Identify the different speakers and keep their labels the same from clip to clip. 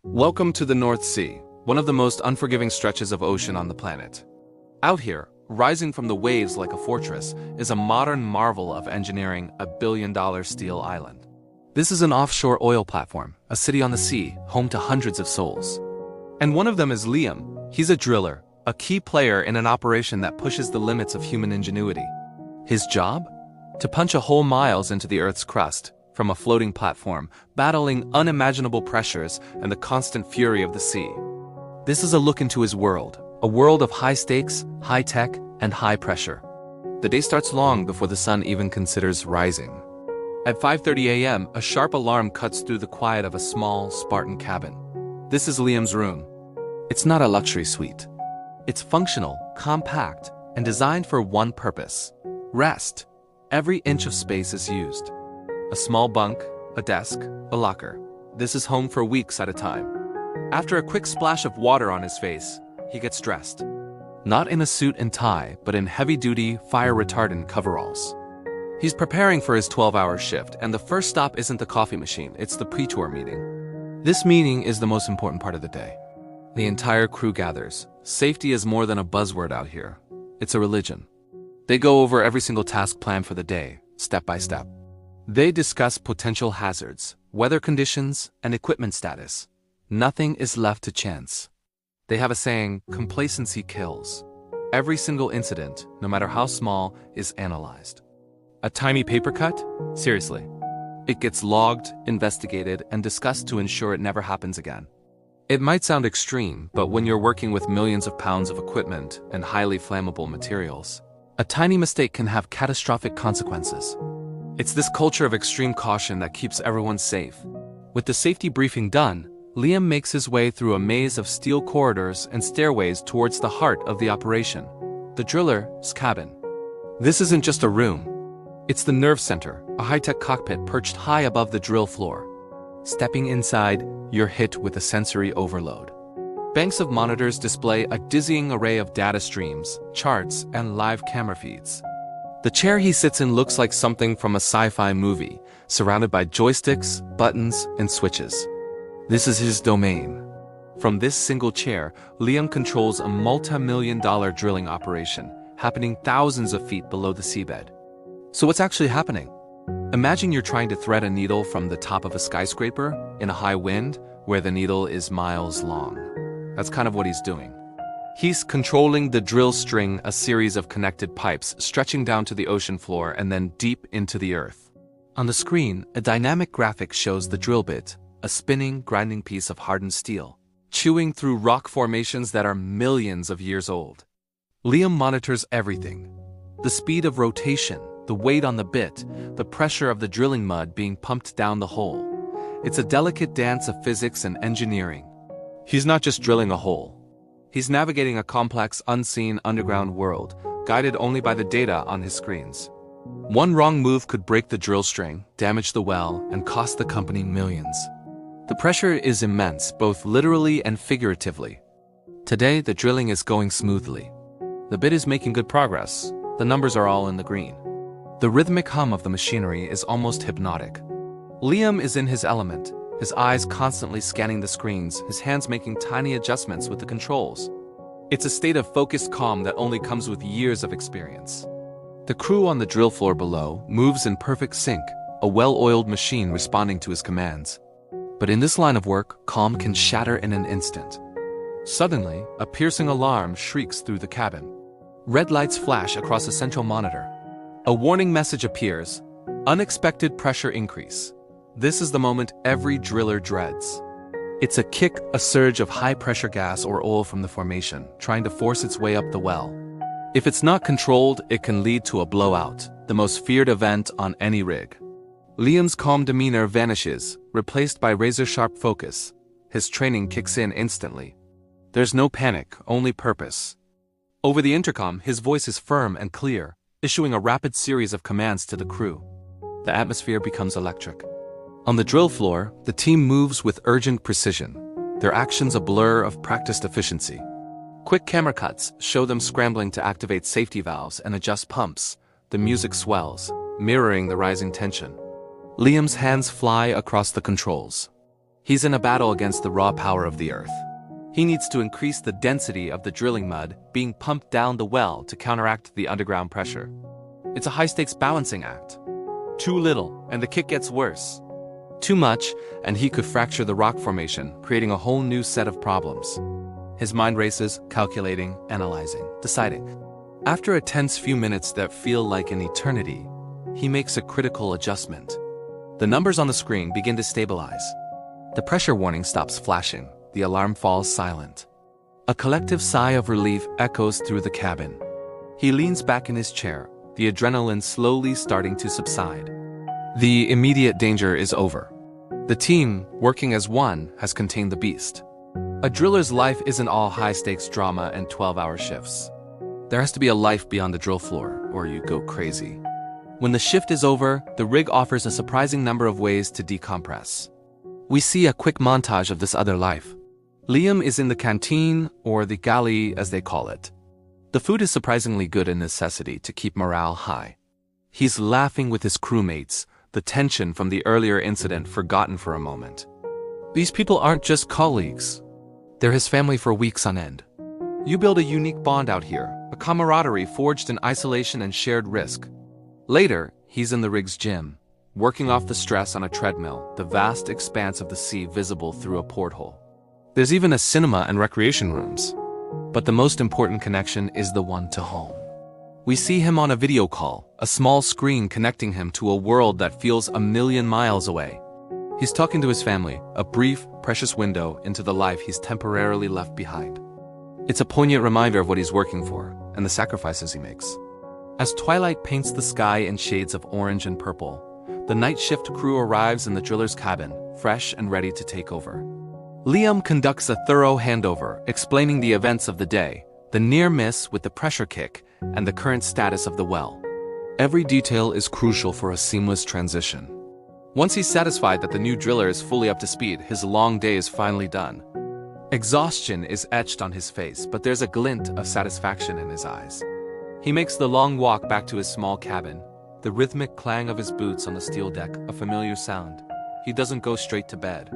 Speaker 1: Welcome to the North Sea, one of the most unforgiving stretches of ocean on the planet. Out here, rising from the waves like a fortress, is a modern marvel of engineering, a billion-dollar steel island. This is an offshore oil platform, a city on the sea, home to hundreds of souls. And one of them is Liam. He's a driller, a key player in an operation that pushes the limits of human ingenuity. His job? To punch a hole miles into the Earth's crust, from a floating platform, battling unimaginable pressures and the constant fury of the sea. This is a look into his world, a world of high stakes, high tech, and high pressure. The day starts long before the sun even considers rising. At 5:30 a.m., a sharp alarm cuts through the quiet of a small, Spartan cabin. This is Liam's room. It's not a luxury suite. It's functional, compact, and designed for one purpose: rest. Every inch of space is used. A small bunk, a desk, a locker. This is home for weeks at a time. After a quick splash of water on his face, he gets dressed. Not in a suit and tie, but in heavy-duty, fire-retardant coveralls. He's preparing for his 12-hour shift, and the first stop isn't the coffee machine, it's the pre-tour meeting. This meeting is the most important part of the day. The entire crew gathers. Safety is more than a buzzword out here. It's a religion. They go over every single task plan for the day, step by step. They discuss potential hazards, weather conditions, and equipment status. Nothing is left to chance. They have a saying, complacency kills. Every single incident, no matter how small, is analyzed. A tiny paper cut? Seriously. It gets logged, investigated, and discussed to ensure it never happens again. It might sound extreme, but when you're working with millions of pounds of equipment and highly flammable materials, a tiny mistake can have catastrophic consequences. It's this culture of extreme caution that keeps everyone safe. With the safety briefing done, Liam makes his way through a maze of steel corridors and stairways towards the heart of the operation, the driller's cabin. This isn't just a room. It's the nerve center, a high-tech cockpit perched high above the drill floor. Stepping inside, you're hit with a sensory overload. Banks of monitors display a dizzying array of data streams, charts, and live camera feeds. The chair he sits in looks like something from a sci-fi movie, surrounded by joysticks, buttons, and switches. This is his domain. From this single chair, Liam controls a multi-million-dollar drilling operation, happening thousands of feet below the seabed. So what's actually happening? Imagine you're trying to thread a needle from the top of a skyscraper in a high wind, where the needle is miles long. That's kind of what he's doing. He's controlling the drill string, a series of connected pipes stretching down to the ocean floor and then deep into the earth. On the screen, a dynamic graphic shows the drill bit, a spinning, grinding piece of hardened steel, chewing through rock formations that are millions of years old. Liam monitors everything: the speed of rotation, the weight on the bit, the pressure of the drilling mud being pumped down the hole. It's a delicate dance of physics and engineering. He's not just drilling a hole. He's navigating a complex, unseen underground world, guided only by the data on his screens. One wrong move could break the drill string, damage the well, and cost the company millions. The pressure is immense, both literally and figuratively. Today, the drilling is going smoothly. The bit is making good progress. The numbers are all in the green. The rhythmic hum of the machinery is almost hypnotic. Liam is in his element, his eyes constantly scanning the screens, his hands making tiny adjustments with the controls. It's a state of focused calm that only comes with years of experience. The crew on the drill floor below moves in perfect sync, a well-oiled machine responding to his commands. But in this line of work, calm can shatter in an instant. Suddenly, a piercing alarm shrieks through the cabin. Red lights flash across a central monitor. A warning message appears: unexpected pressure increase. This is the moment every driller dreads. It's a kick, a surge of high-pressure gas or oil from the formation, trying to force its way up the well. If it's not controlled, it can lead to a blowout, the most feared event on any rig. Liam's calm demeanor vanishes, replaced by razor-sharp focus. His training kicks in instantly. There's no panic, only purpose. Over the intercom, his voice is firm and clear, issuing a rapid series of commands to the crew. The atmosphere becomes electric. On the drill floor, the team moves with urgent precision, their actions a blur of practiced efficiency. Quick camera cuts show them scrambling to activate safety valves and adjust pumps. The music swells, mirroring the rising tension. Liam's hands fly across the controls. He's in a battle against the raw power of the earth. He needs to increase the density of the drilling mud being pumped down the well to counteract the underground pressure. It's a high-stakes balancing act. Too little, and the kick gets worse. Too much, and he could fracture the rock formation, creating a whole new set of problems. His mind races, calculating, analyzing, deciding. After a tense few minutes that feel like an eternity, he makes a critical adjustment. The numbers on the screen begin to stabilize. The pressure warning stops flashing. The alarm falls silent. A collective sigh of relief echoes through the cabin. He leans back in his chair, the adrenaline slowly starting to subside. The immediate danger is over. The team, working as one, has contained the beast. A driller's life isn't all high-stakes drama and 12-hour shifts. There has to be a life beyond the drill floor, or you go crazy. When the shift is over, the rig offers a surprising number of ways to decompress. We see a quick montage of this other life. Liam is in the canteen, or the galley as they call it. The food is surprisingly good a necessity to keep morale high. He's laughing with his crewmates, the tension from the earlier incident forgotten for a moment. These people aren't just colleagues. They're his family for weeks on end. You build a unique bond out here, a camaraderie forged in isolation and shared risk. Later, he's in the rig's gym, working off the stress on a treadmill, the vast expanse of the sea visible through a porthole. There's even a cinema and recreation rooms. But the most important connection is the one to home. We see him on a video call, a small screen connecting him to a world that feels a million miles away. He's talking to his family, a brief, precious window into the life he's temporarily left behind. It's a poignant reminder of what he's working for, and the sacrifices he makes. As twilight paints the sky in shades of orange and purple, the night shift crew arrives in the driller's cabin, fresh and ready to take over. Liam conducts a thorough handover, explaining the events of the day, the near miss with the pressure kick, and the current status of the well. Every detail is crucial for a seamless transition. Once he's satisfied that the new driller is fully up to speed, his long day is finally done. Exhaustion is etched on his face, but there's a glint of satisfaction in his eyes. He makes the long walk back to his small cabin, the rhythmic clang of his boots on the steel deck, a familiar sound. He doesn't go straight to bed.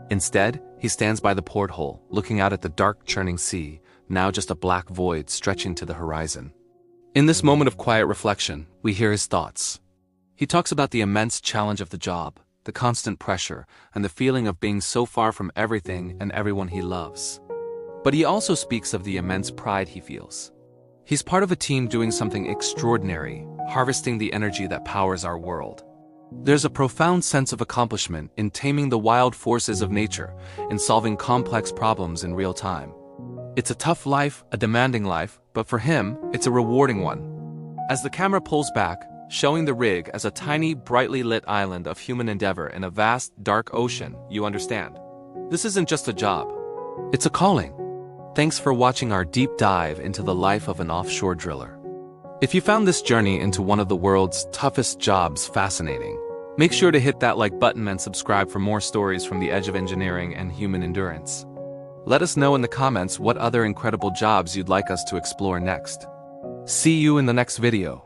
Speaker 1: Instead, he stands by the porthole, looking out at the dark, churning sea, now just a black void stretching to the horizon. In this moment of quiet reflection, we hear his thoughts. He talks about the immense challenge of the job, the constant pressure, and the feeling of being so far from everything and everyone he loves. But he also speaks of the immense pride he feels. He's part of a team doing something extraordinary, harvesting the energy that powers our world. There's a profound sense of accomplishment in taming the wild forces of nature, in solving complex problems in real time. It's a tough life, a demanding life, but for him, it's a rewarding one. As the camera pulls back, showing the rig as a tiny, brightly lit island of human endeavor in a vast, dark ocean, you understand. This isn't just a job. It's a calling. Thanks for watching our deep dive into the life of an offshore driller. If you found this journey into one of the world's toughest jobs fascinating, make sure to hit that like button and subscribe for more stories from the edge of engineering and human endurance. Let us know in the comments what other incredible jobs you'd like us to explore next. See you in the next video.